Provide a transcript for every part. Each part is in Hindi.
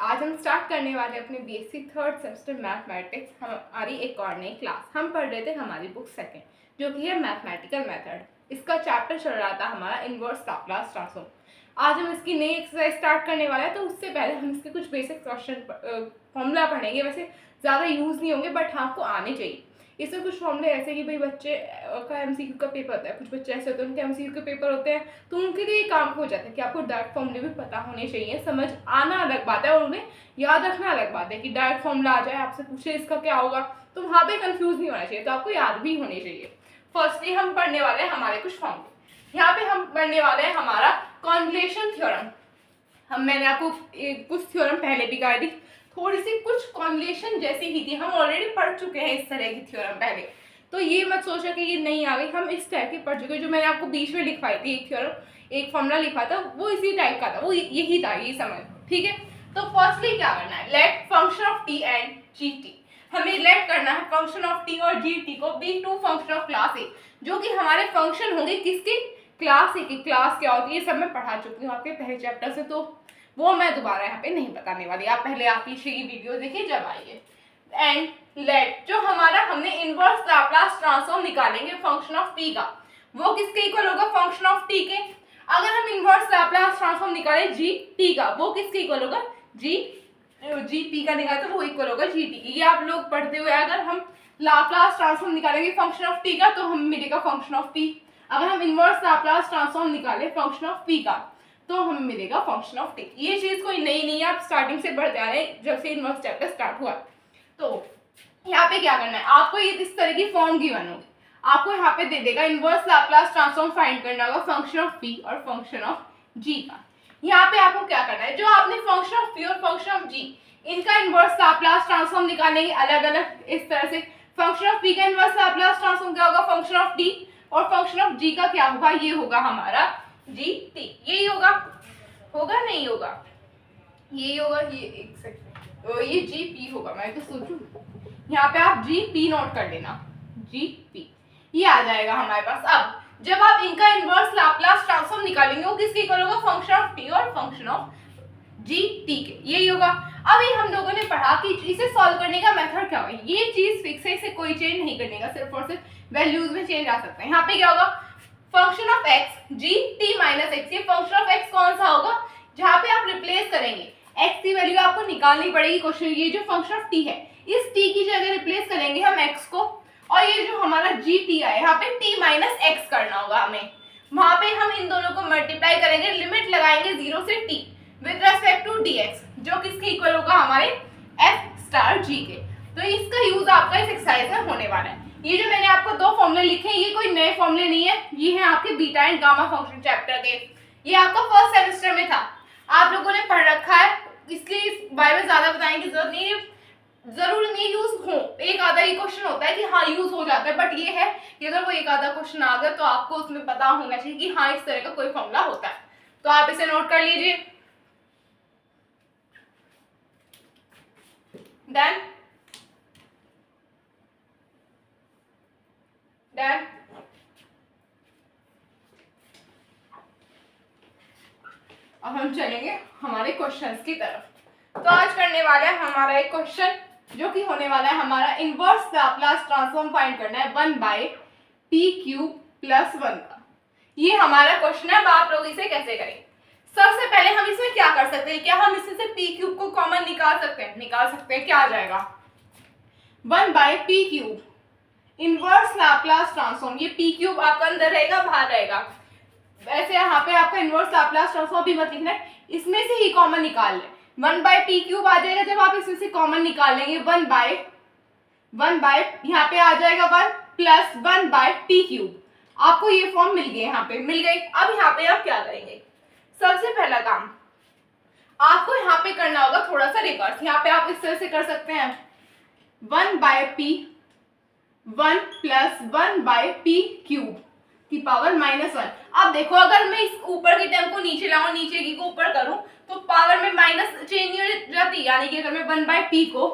आज हम स्टार्ट करने वाले अपने बीएससी थर्ड सेमेस्टर मैथमेटिक्स हमारी एक और नई क्लास। हम पढ़ रहे थे हमारी बुक सेकंड, जो कि है मैथमेटिकल मेथड। इसका चैप्टर चल रहा था हमारा इनवर्स लैप्लास ट्रांसफॉर्म। आज हम इसकी नई एक्सरसाइज स्टार्ट करने वाले हैं, तो उससे पहले हम इसके कुछ बेसिक क्वेश्चन फॉर्मूला पढ़ेंगे। वैसे ज़्यादा यूज़ नहीं होंगे, बट हाँ आपको आने चाहिए। इसमें कुछ फॉर्मूले ऐसे कि भाई बच्चे का एमसीक्यू का पेपर होता है, कुछ बच्चे ऐसे होते हैं उनके एमसीक्यू के पेपर होते हैं, तो उनके लिए काम हो जाता है कि आपको डायरेक्ट फॉर्मूले भी पता होने चाहिए। समझ आना अलग बात है और उन्हें याद रखना अलग बात है कि डायरेक्ट फॉर्मूला आ जाए, आपसे पूछे इसका क्या होगा, तो वहाँ पे कंफ्यूज नहीं होना चाहिए, तो आपको याद भी होने चाहिए। फर्स्टली हम पढ़ने वाले हैं हमारे कुछ फॉर्मूले। यहाँ पे हम पढ़ने वाले हैं हमारा कॉन्वोल्यूशन थ्योरम। मैंने आपको कुछ थ्योरम पहले भी कहा थी, थोड़ी सी कुछ कॉन्वोल्यूशन जैसी ही थी, हम ऑलरेडी पढ़ चुके हैं इस तरह की थ्योरम पहले, तो ये मत सोचो कि ये नहीं आ गई। हम इस टाइप की पढ़ चुके हैं। जो मैंने आपको बीच में लिखवाई थी एक थ्योरम, एक फॉर्मूला लिखा था, वो इसी टाइप का था, वो यही था, ये समझ। ठीक है, तो फर्स्टली क्या करना है, let function of T and G T. हमें लेट करना है फंक्शन ऑफ टी और जी टी को be two function of class A, जो कि हमारे फंक्शन होंगे किसके, क्लास ए की। क्लास क्या होती है ये सब मैं पढ़ा चुकी हूँ आपके पहले चैप्टर से, तो वो मैं दोबारा यहाँ पे नहीं बताने वाली। आप पहले आप पीछे की वीडियो देखिए जब आइए। एंड लेट जो हमारा हमने इनवर्स लैप्लास ट्रांसफॉर्म निकालेंगे फंक्शन ऑफ टी का, वो किसके इक्वल होगा, फंक्शन ऑफ टी के। अगर हम इनवर्स लैप्लास ट्रांसफॉर्म निकालें जी टी का, वो किसके इक्वल होगा, जी पी का निकाले तो वो इक्वल होगा जी टी की। ये आप लोग पढ़ते हुए, अगर हम लैप्लास ट्रांसफॉर्म निकालेंगे फंक्शन ऑफ टी का, तो हम मिलेगा फंक्शन ऑफ पी। अगर हम इनवर्स लैप्लास ट्रांसफॉर्म निकाले फंक्शन ऑफ पी का, तो हमें मिलेगा फंक्शन ऑफ टी। ये चीज कोई नई नहीं है, आप स्टार्टिंग से बढ़ते आ रहे हैं जब से इनवर्स चैप्टर स्टार्ट हुआ। तो यहाँ पे क्या करना है, आपको ये इस तरह की फॉर्म गिवन होगी, आपको यहाँ पे दे देगा इनवर्स लैप्लास ट्रांसफॉर्म फाइंड करना होगा फंक्शन ऑफ पी और फंक्शन ऑफ जी का। यहाँ पे आपको क्या करना है, जो आपने फंक्शन ऑफ पी और फंक्शन ऑफ जी इनका इनवर्स लैप्लास ट्रांसफॉर्म निकालेंगे अलग अलग इस तरह से। फंक्शन ऑफ पी का इनवर्स लैप्लास ट्रांसफॉर्म क्या होगा, फंक्शन ऑफ टी, और फंक्शन ऑफ जी का क्या होगा, ये होगा हमारा जी टी। यही होगा, होगा नहीं होगा, यही होगा, ये एक सेकंड, ये जी पी होगा, मैं तो सोचूं। यहाँ पे आप जी पी नोट कर लेना, जी पी ये आ जाएगा हमारे पास। अब जब आप इनका इनवर्स लैप्लास ट्रांसफॉर्म निकालेंगे, वो किसके इक्वल होगा, फंक्शन ऑफ टी और फंक्शन ऑफ जी टी के, यही होगा। अभी हम लोगों ने पढ़ा कि इसे सॉल्व करने का मेथड क्या होगा। ये चीज फिक्स है, इसे कोई चेंज नहीं करने का, सिर्फ और सिर्फ वैल्यूज में चेंज आ सकते हैं। यहाँ पे क्या होगा, function of x G T minus x. ये फंक्शन ऑफ एक्स कौन सा होगा, जहाँ पे आप रिप्लेस करेंगे एक्स की वैल्यू आपको निकालनी पड़ेगी क्वेश्चन। ये जो फंक्शन ऑफ टी है, इस टी की जगह रिप्लेस करेंगे हम एक्स को, और ये जो हमारा जी टी है यहाँ पे टी माइनस एक्स करना होगा हमें। वहां पे हम इन दोनों को मल्टीप्लाई करेंगे, लिमिट लगाएंगे 0 से T with respect to dx, जो किसके इक्वल होगा, हमारे f स्टार g के। तो इसका यूज आपका इस एक्सरसाइज में होने वाला है। ये जो मैंने आपको दो फॉर्मूले लिखे हैं, ये कोई नए फॉर्मूले नहीं है, ये है आपके beta and gamma function chapter के। ये आपका फर्स्ट सेमेस्टर में था, आप लोगों ने पढ़ रखा है, इसलिए इस बारे में ज्यादा बताने की जरूरत नहीं है। जरूर नहीं यूज हो, एक आधा ही क्वेश्चन होता है कि हाँ यूज हो जाता है, बट ये है कि अगर वो एक आधा क्वेश्चन आ गया तो आपको उसमें पता होना चाहिए कि हाँ इस तरह का कोई फॉर्मूला होता है। तो आप इसे नोट कर लीजिए। Done, done. अब हम चलेंगे हमारे क्वेश्चंस की तरफ। तो आज करने वाला है हमारा एक क्वेश्चन, जो कि होने वाला है हमारा इनवर्स लैप्लास ट्रांसफॉर्म फाइंड करना है 1/p³ + 1 का। ये हमारा क्वेश्चन है। अब आप लोग इसे कैसे करेंगे, सबसे पहले हम इसमें क्या कर सकते हैं, क्या हम इसमें से p³ को कॉमन निकाल सकते हैं, निकाल सकते हैं। क्या आ जाएगा, 1/p³ इनवर्स लैप्लास ट्रांसफॉर्म। ये p³ आपका अंदर रहेगा बाहर रहेगा, वैसे यहाँ पे आपका इनवर्स लैप्लास ट्रांसफॉर्म भी मत लिखना है, इसमें से ही कॉमन निकाल ले। 1/p³ आ जाएगा, जब आप इसमें से कॉमन निकाल लेंगे 1/1 यहाँ पे आ जाएगा 1 + 1/p³। आपको ये फॉर्म मिल गई, यहाँ पे मिल गई। अब यहाँ पे आप क्या करेंगे, सबसे पहला काम आपको यहाँ पे करना होगा थोड़ा सा रिवर्स। यहाँ पे आप इस तरह से कर सकते हैं 1/p 1 + 1/p³ की पावर -1। अब देखो, अगर मैं इस ऊपर के टर्म को नीचे लाऊं, नीचे की को ऊपर करूं, तो पावर में माइनस चेंज नहीं हो जाती। यानी कि अगर मैं 1/p को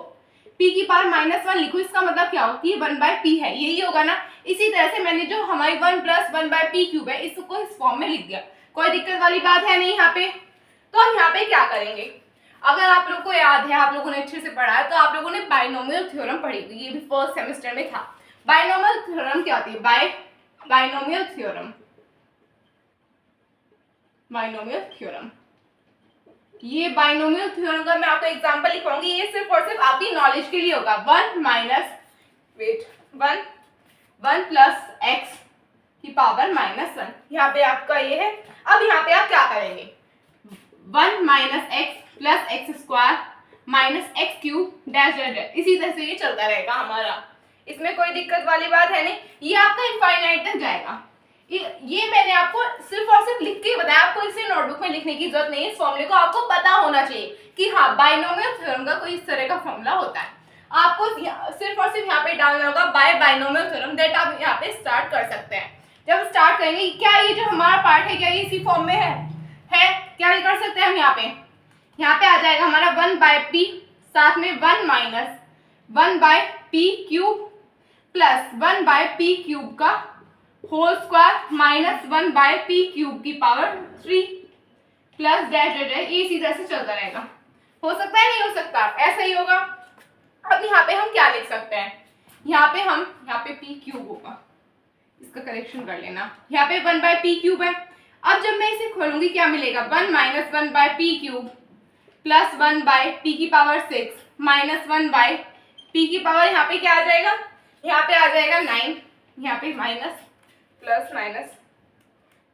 p की पावर -1 लिखूं, इसका मतलब क्या होती है, 1/p है, यही होगा ना। इसी तरह से मैंने जो हमारी 1 + 1/p³ है, इसको इस फॉर्म में लिख दिया, कोई दिक्कत वाली बात है नहीं यहाँ पे। तो हम यहाँ पे क्या करेंगे, अगर आप लोगों को याद है, आप लोगों ने अच्छे से पढ़ा है, तो आप लोगों ने बाइनोमियल थ्योरम पढ़ी थी, ये भी फर्स्ट सेमेस्टर में था। बाइनोमियल थ्योरम क्या होती है? बाइनोमियल थ्योरम, बाइनोमियल थ्योरम, ये बाइनोमियल थ्योरम का मैं आपको एग्जांपल लिखवाऊंगी, ये सिर्फ और सिर्फ आपकी नॉलेज के लिए होगा। 1 प्लस एक्स की पावर -1, यहाँ पे आपका ये है। अब यहाँ पे आप क्या करेंगे? 1 minus x plus x square minus x cube dash dash dash, इसी तरह से ये चलता रहेगा हमारा, इसमें कोई दिक्कत वाली बात है नहीं, ये आपका इनफाइनाइट तक जाएगा। ये मैंने आपको सिर्फ और सिर्फ लिख के बताया, आपको इसे नोटबुक में लिखने की जरूरत नहीं है। इस फॉर्मूले को आपको पता होना चाहिए कि हाँ बाइनोमियल थ्योरम का कोई इस तरह का फॉर्मूला होता है। आपको सिर्फ और सिर्फ यहाँ पे डालना होगा बाय बाइनोमियल थ्योरम, दैट आप यहाँ पे स्टार्ट कर सकते हैं। जब स्टार्ट करेंगे, क्या ये जो हमारा पार्ट है, क्या ये इसी फॉर्म में है? क्या कर सकते हैं हम? यहाँ पे आ जाएगा हमारा 1 बाय पी, साथ में 1 minus 1 by P cube plus 1 by P cube का whole square minus 1 by P cube की power 3 plus dash dash dash, ये इसी तरह से चलता रहेगा। हो सकता है, नहीं हो सकता, ऐसा ही होगा। अब यहाँ पे हम क्या लिख सकते हैं? यहाँ पे पी क्यूब होगा, इसका करेक्शन कर लेना। यहाँ पे 1 बाय पी क्यूब है। अब जब मैं इसे खोलूंगी क्या मिलेगा? 1 minus 1 by P cube plus 1 by P की पावर 6 माइनस 1 बाय पी की पावर, यहाँ पे क्या आ जाएगा? यहाँ पे आ जाएगा 9, यहाँ पे माइनस प्लस माइनस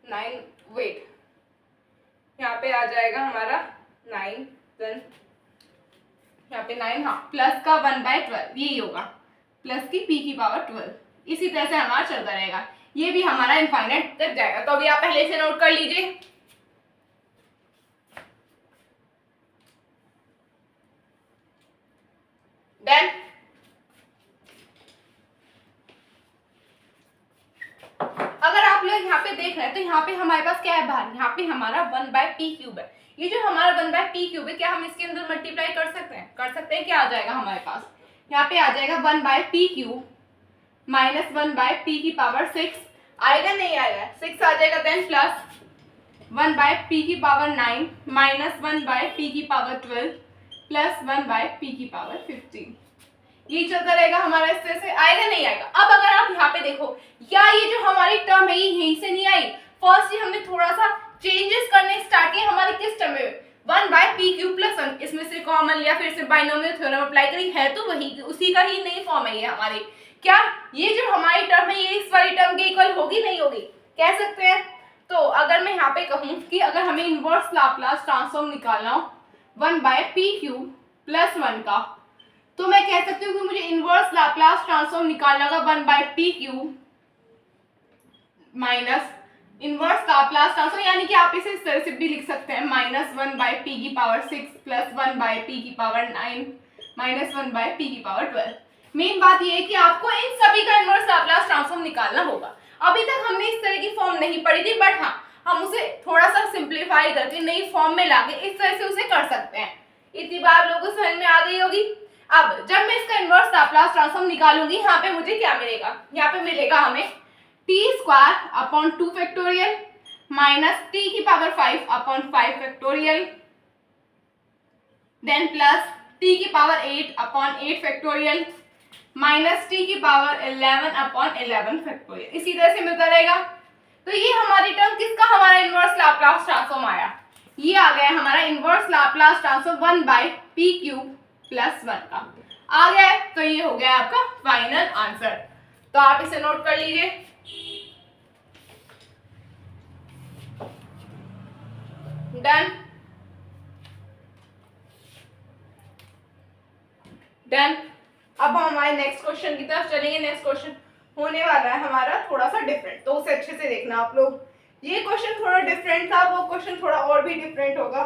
9, वेट, यहाँ पे आ जाएगा हमारा 9, देन यहाँ पे 9, हाँ, प्लस का 1 बाय 12, यही होगा, प्लस की पी की पावर 12, इसी तरह से हमारा चलता रहेगा। ये भी हमारा इनफाइनाइट तक जाएगा। तो अभी आप पहले से नोट कर लीजिए। देन अगर आप लोग यहाँ पे देख रहे हैं तो यहाँ पे हमारे पास क्या है बाहर? यहाँ पे हमारा 1 बाय पी क्यूब है। ये जो हमारा 1 बाय पी क्यूब है, क्या हम इसके अंदर मल्टीप्लाई कर सकते हैं? कर सकते हैं। क्या आ जाएगा हमारे पास? यहाँ पे आ जाएगा 1 by P cube minus 1 by P की पावर 6, आएगा नहीं आएगा? 6 आ जाएगा। देन प्लस 1 बाय पी की पावर 9 माइनस 1 बाय पी की पावर 12 प्लस 1 बाय पी की पावर 15, ये चलता रहेगा हमारा। इस तरह से आएगा नहीं आएगा? अब अगर आप यहाँ पे देखो, क्या ये जो हमारी टर्म है ये यहीं से नहीं आई? फर्स्ट ही हमने थोड़ा सा चेंजेस करने स्टार्ट किए हमारी किस टर्म में? 1 बाय पी क्यूब प्लस 1, इसमें से कॉमन लिया, फिर से बाइनोमियल थ्योरम अप्लाई करी, है तो वही, उसी का ही नई फॉर्म है ये हमारी। क्या ये जो हमारी टर्म है ये इस वाली टर्म के इक्वल होगी? नहीं होगी, कह सकते हैं। तो अगर मैं यहाँ पे कहूँ कि अगर हमें इनवर्स लाप्लास ट्रांसफॉर्म निकालना हो 1 बाय पी क्यूब प्लस 1 का, तो मैं कह सकती हूँ कि मुझे इनवर्स लाप्लास ट्रांसफॉर्म निकालना होगा 1 by P cube minus inverse Laplace transform, यानी कि आप इसे इस तरह से भी लिख सकते हैं, माइनस 1 बाय पी की पावर 6 प्लस 1 बाय पी की पावर 9 माइनस 1 बाय पी की पावर 12। मेन बात ये है कि आपको इन सभी का इनवर्स लाप्लास ट्रांसफॉर्म निकालना होगा। अभी तक हमने इस तरह की फॉर्म नहीं पढ़ी थी, बट हाँ हम उसे थोड़ा सा सिंप्लीफाई करके नई फॉर्म में लाके इस तरह से उसे कर सकते हैं। इतनी बात लोगों को समझ में आ गई होगी। अब जब मैं इसका इनवर्स लाप्लास ट्रांसफॉर्म निकालूंगी, यहाँ पे मुझे क्या मिलेगा? यहाँ पे मिलेगा हमें T square upon 2 factorial minus T की power 5 upon 5 factorial, then plus T की power 8 upon 8 factorial minus T की पावर 11 अपॉन 11 फैक्टोरियल, इसी तरह से मिलता रहेगा। तो ये हमारी टर्म किसका? हमारा इनवर्स लाप्लास ट्रांसफॉर्म आया। ये आ गया हमारा inverse Laplace transform 1 by P cube plus 1 का आ गया है। तो ये हो गया आपका फाइनल आंसर। तो आप इसे नोट कर लीजिए। Done done. अब हम हमारे नेक्स्ट क्वेश्चन की तरफ चलेंगे। नेक्स्ट क्वेश्चन होने वाला है हमारा थोड़ा सा डिफरेंट, तो उसे अच्छे से देखना आप लोग। ये क्वेश्चन थोड़ा डिफरेंट था, वो क्वेश्चन थोड़ा और भी डिफरेंट होगा।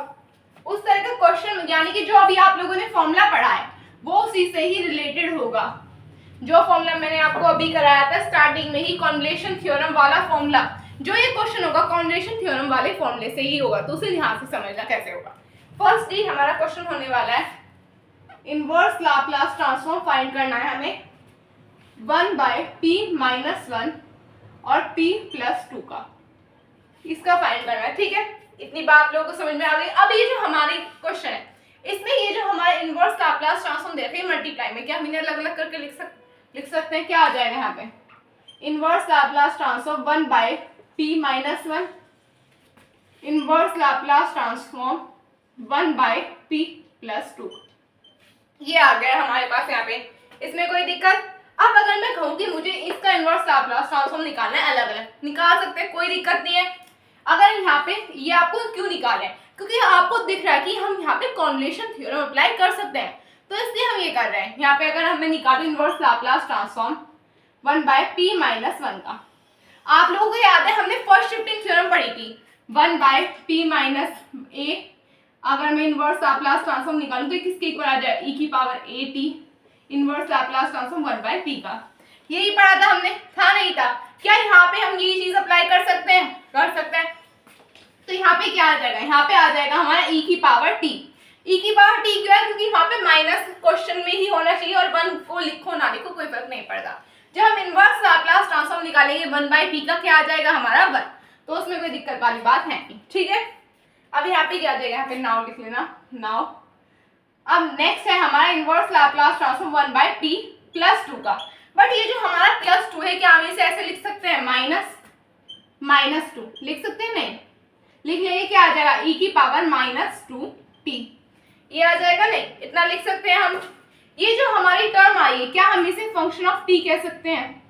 उस तरह का क्वेश्चन, यानी कि जो अभी आप लोगों ने फॉर्मूला पढ़ा है वो उसी से ही रिलेटेड होगा। जो फॉर्मूला मैंने आपको अभी कराया था स्टार्टिंग में ही, कॉन्वोल्यूशन थ्योरम वाला फॉर्मूला, जो ये क्वेश्चन होगा कॉन्वोल्यूशन थ्योरम वाले फॉर्मूले से ही होगा। तो उसे ध्यान से समझना कैसे होगा। फर्स्ट ही हमारा क्वेश्चन होने वाला है, इनवर्स लाप्लास ट्रांसफॉर्म फाइंड करना है हमें 1 बाय p माइनस 1 और p प्लस 2 का, इसका फाइंड करना है। ठीक है, इतनी बात लोगों को समझ में आ गई। अब ये जो हमारी क्वेश्चन है इसमें ये जो हमारे इनवर्स लाप्लास ट्रांसफॉर्म देते हैं मल्टीप्लाई में, क्या हम इन्हें अलग अलग करके लिख सकते हैं? क्या आ जाएगा यहाँ पे? Inverse Laplace transform 1/p-1, inverse Laplace transform 1/p+2। ये आ गया हमारे पास यहाँ पे। इसमें कोई दिक्कत? अब अगर मैं कहूँ कि मुझे इसका इनवर्स लाप्लास ट्रांसफॉर्म निकालना है, अलग अलग निकाल सकते हैं, कोई दिक्कत नहीं है। अगर यहाँ पे ये आपको क्यों निकाले? क्योंकि आपको दिख रहा है कि हम यहाँ पे कॉन्वोल्यूशन थ्योरम अप्लाई कर सकते हैं, तो इसलिए हम ये कर रहे हैं। यहाँ पे अगर हमें निकालो इनवर्स लाप्लास ट्रांसफॉर्म 1/p-1 का, आप लोगों को याद है हमने फर्स्ट शिफ्टिंग थ्योरम पढ़ी थी 1/p-a। अगर मैं इनवर्स लाप्लास ट्रांसफॉर्म निकालूं तो किसके इक्वल आ जाए? e⁻at inverse Laplace transform 1/p का। यही पढ़ा था हमने, था नहीं था? क्या यहाँ पे हम ये चीज अप्लाई कर सकते हैं? कर सकते हैं। तो यहाँ पे क्या आ जाएगा? यहाँ पे आ जाएगा हमारा e⁻t। e⁻t क्यों है? क्योंकि यहाँ पे माइनस क्वेश्चन में ही होना चाहिए और 1 को लिखो ना लिखो कोई फर्क नहीं पड़ता। जब हम इनवर्स लाप्लास ट्रांसफॉर्म निकालेंगे 1/p का, क्या आ जाएगा हमारा? 1। तो उसमें कोई दिक्कत वाली बात है नहीं, ठीक है। अब यहाँ पे क्या आ जाएगा? यहाँ पे नाउ लिख लेना, नाउ। अब नेक्स्ट है हमारा इनवर्स लाप्लास ट्रांसफॉर्म 1/p+2 का। बट ये जो हमारा +2 है, क्या हम इसे ऐसे लिख सकते हैं? -2 लिख सकते हैं? नहीं लिख लेंगे। क्या आ जाएगा? e⁻−2t। ये आ जाएगा? नहीं, इतना लिख सकते हैं हम। ये जो हमारी टर्म आई है, क्या हम इसे फंक्शन ऑफ t कह सकते हैं?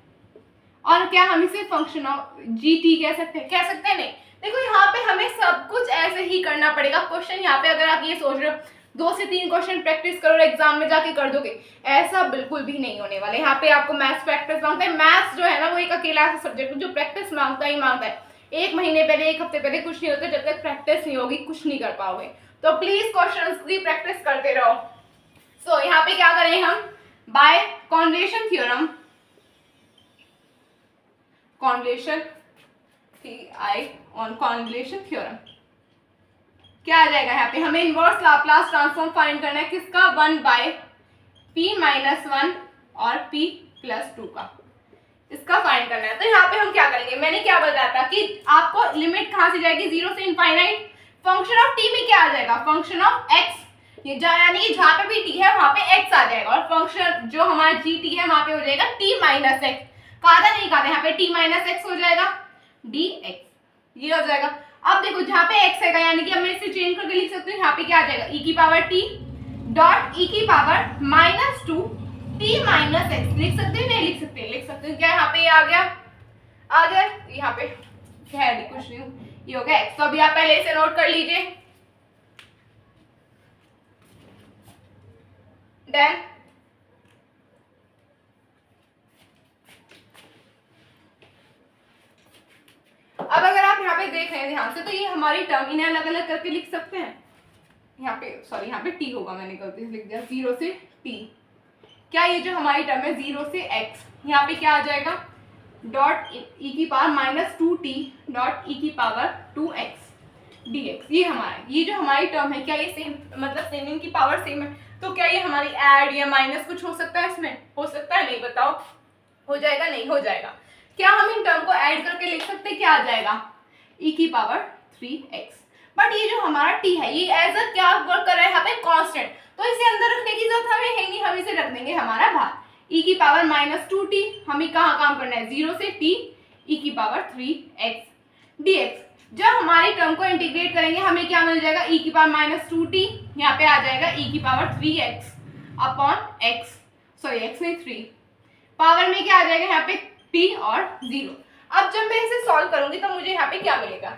और क्या हम इसे फंक्शन ऑफ gt कह सकते हैं? कह सकते हैं? नहीं। देखो यहाँ पे हमें सब कुछ ऐसे ही करना पड़ेगा। क्वेश्चन यहाँ पे अगर आप ये सोच रहे हो 2 से 3 क्वेश्चन प्रैक्टिस करो एग्जाम में जाके कर दोगे, ऐसा बिल्कुल भी नहीं होने वाला। यहाँ पे आपको मैथ्स प्रैक्टिस मांगता है। मैथ्स जो है ना वो एक अकेला ऐसा सब्जेक्ट है जो प्रैक्टिस मांगता ही मांगता है। 1 महीने पहले, 1 हफ्ते पहले कुछ नहीं होता, जब तक प्रैक्टिस नहीं होगी कुछ नहीं कर पाओगे। तो प्लीज क्वेश्चन की प्रैक्टिस करते रहो। सो यहाँ पे क्या करें हम? By convolution theorem, convolution convolution theorem क्या आ जाएगा? यहाँ पे हमें इनवर्स लाप्लास ट्रांसफॉर्म फाइंड करना है किसका? 1/p-1 और p+2 का, इसका फाइंड करना है। तो यहाँ पे हम क्या करेंगे? मैंने क्या बताया था कि आपको लिमिट कहाँ से जाएगी? 0 से इनफाइनाइट। फंक्शन ऑफ t में क्या आ जाएगा? Function of x। ये यानी कि जहाँ पे भी t है वहाँ पे x आ जाएगा, और फंक्शन जो हमारा gt है वहाँ पे हो जाएगा t-x। कहा था नहीं कहा था? यहाँ पे t-x हो जाएगा dx, ये हो जाएगा। अब देखो जहाँ पे x है यानी कि हम इसे चेंज करके लिख सकते हैं। यहाँ पे क्या आ जाएगा? e⁻t डॉट e⁻−2t-x लिख सकते हैं? नहीं लिख सकते? लिख सकते हैं। क्या यहाँ पे आ गया? आ गया। यहाँ पे है कुछ नहीं, ये हो गया x। तो अभी आप पहले इसे नोट कर लीजिए। डन। अब अगर आप यहाँ पे देख रहे हैं ध्यान से, तो ये हमारी टर्म इन्हें अलग अलग करके लिख सकते हैं। यहाँ पे सॉरी, यहाँ पे t होगा, मैंने गलती से लिख दिया 0 से t। क्या ये जो हमारी टर्म है 0 से x, यहाँ पे क्या आ जाएगा? Dot e⁻−2t dot e⁻2x dx। ये हमारा, ये जो हमारी टर्म है, क्या ये सेम, मतलब सेम, इनकी पावर सेम है, तो क्या ये हमारी ऐड या माइनस कुछ हो सकता है? इसमें हो सकता है? नहीं, बताओ हो जाएगा? नहीं हो जाएगा। क्या हम इन टर्म को ऐड करके लिख सकते हैं? क्या आ जाएगा? e⁻3x। बट ये जो हमारा t है ये एज अ क्या वर्क कर रहा है? यहाँ पे कांस्टेंट, तो इसे अंदर रखने की जरूरत हमें है नहीं, हम इसे रख देंगे हमारा बाहर। e⁻−2t हमें कहाँ काम करना है? 0 से t e⁻3x dx। जब हमारी टर्म को इंटीग्रेट करेंगे हमें क्या मिल जाएगा? e⁻−2t, यहाँ पे आ जाएगा e⁻3x upon x, sorry x नहीं 3, पावर में क्या आ जाएगा? यहाँ पे p और 0। अब जब मैं इसे सॉल्व करूंगी तो मुझे यहाँ पे क्या मिलेगा?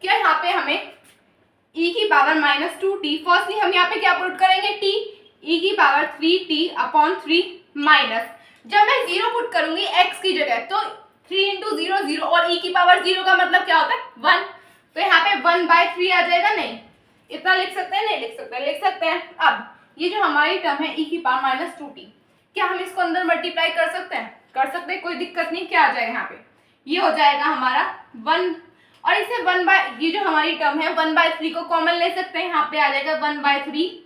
क्या यहाँ पे हमें e⁻−2t, फर्स्टली हम यहाँ पे क्या पुट करेंगे? t e⁻3t अपॉन 3 माइनस, जब मैं 0 पुट करूंगी x की जगह तो 3 × 0 0, और e⁻0 का मतलब क्या होता है? 1, तो यहाँ पे 1/3 आ जाएगा। नहीं, इतना लिख सकते हैं? नहीं लिख सकते? लिख सकते हैं। अब ये जो हमारी टर्म है e⁻−2t, क्या हम इसको अंदर मल्टीप्लाई कर सकते हैं? कर सकते हैं, कोई दिक्कत नहीं। क्या आ जाएगा यहाँ पे? ये हो जाएगा हमारा 1, और इसे ये जो हमारी टर्म है 1/3 को कॉमन ले सकते हैं। यहाँ पे आ जाएगा 1/3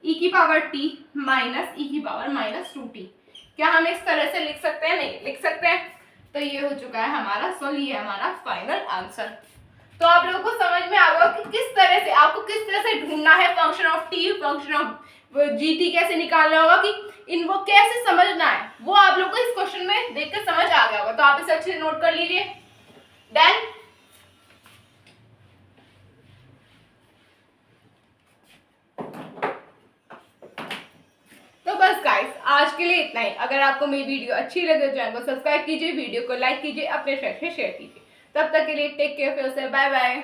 e⁻t माइनस e⁻−2t। क्या हम इस तरह से लिख सकते हैं? नहीं लिख सकते हैं। तो ये हो चुका है हमारा, सो ये हमारा फाइनल आंसर। तो आप लोगों को समझ में आ गया कि किस तरह से आपको किस तरह से ढूंढना है function of T, function of GT कैसे निकालना होगा, कि इनको कैसे समझना है, वो आप लोगों को इस क्वेश्चन में देखकर समझ आ गया होगा। तो आप इसे अच्छे से नोट कर लीजिए। देन तो बस गाइस आज के लिए इतना ही। अगर आपको मेरी वीडियो अच्छी लगे तो चैनल को सब्सक्राइब कीजिए, वीडियो को लाइक कीजिए, अपने फ्रेंड्स से शेयर कीजिए। तब तक के लिए टेक केयर, बाय बाय।